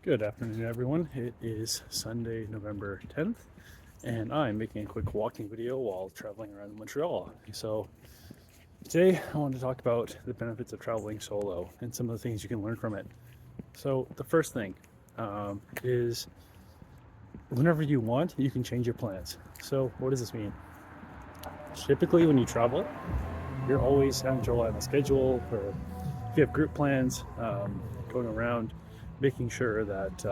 Good afternoon, everyone. It is Sunday, November 10th, and I'm making a quick walking video while traveling around Montreal. So, today I want to talk about the benefits of traveling solo and some of the things you can learn from it. So, the first thing is whenever you want, you can change your plans. So, what does this mean? Typically, when you travel, you're always having to rely on the schedule, or if you have group plans, going around, making sure that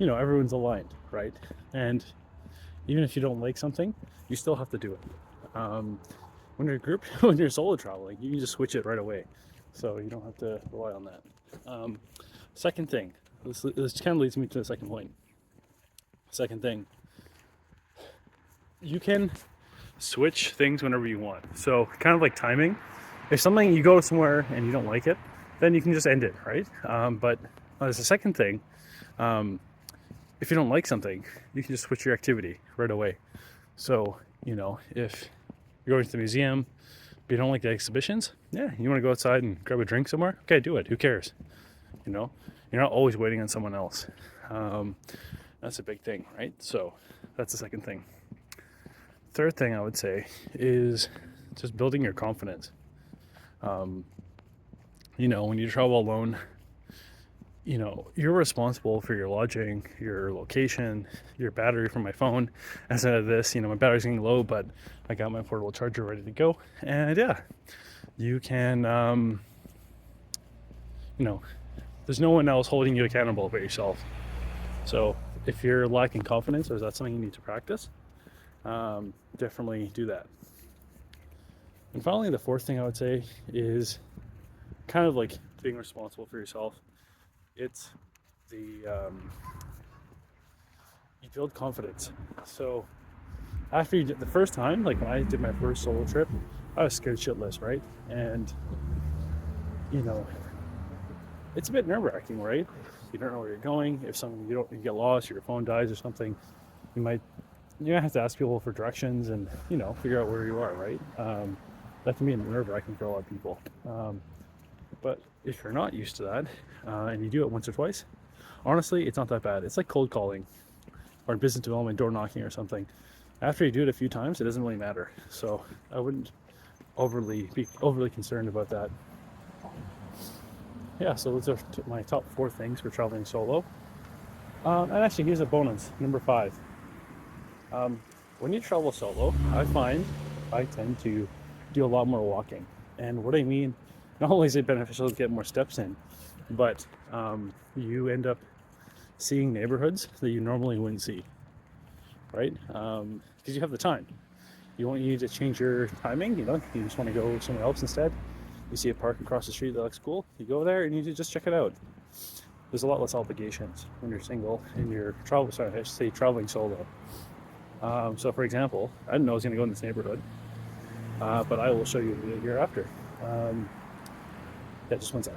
everyone's aligned, right? And even if you don't like something, you still have to do it. When you're group, when you're solo traveling, you can just switch it right away, so you don't have to rely on that. Second thing, this kind of leads me to the second point. Second thing, you can switch things whenever you want. So kind of like timing. If something you go somewhere and you don't like it, then you can just end it, right? But as a second thing, if you don't like something, you can just switch your activity right away. So, if you're going to the museum, but you don't like the exhibitions, yeah, you want to go outside and grab a drink somewhere? Okay, do it. Who cares? You're not always waiting on someone else. That's a big thing, right? So, that's the second thing. Third thing I would say is just building your confidence. When you travel alone, you're responsible for your lodging, your location, your battery for my phone. As of this, my battery's getting low, but I got my portable charger ready to go. And yeah, you can, there's no one else holding you accountable but yourself. So if you're lacking confidence, or is that something you need to practice, definitely do that. And finally, the fourth thing I would say is kind of like being responsible for yourself. It's you build confidence. So after you did the first time, like when I did my first solo trip, I was scared shitless, right? And it's a bit nerve-wracking, right? You don't know where you're going. If you get lost, your phone dies or something, you might have to ask people for directions and figure out where you are, right? That can be nerve-wracking for a lot of people. But if you're not used to that, and you do it once or twice, honestly, it's not that bad. It's like cold calling or business development, door knocking or something. After you do it a few times, it doesn't really matter. So I wouldn't be overly concerned about that. Yeah, so those are my top 4 things for traveling solo. And actually, here's a bonus, number 5. When you travel solo, I find I tend to do a lot more walking. And what I mean, not only is it beneficial to get more steps in, but you end up seeing neighborhoods that you normally wouldn't see, right? Because you have the time. You won't need to change your timing, you just want to go somewhere else instead. You see a park across the street that looks cool, you go there and you just check it out. There's a lot less obligations when you're single and you're traveling solo. So for example, I didn't know I was going to go in this neighborhood, but I will show you a video here after. Yeah, just one sec.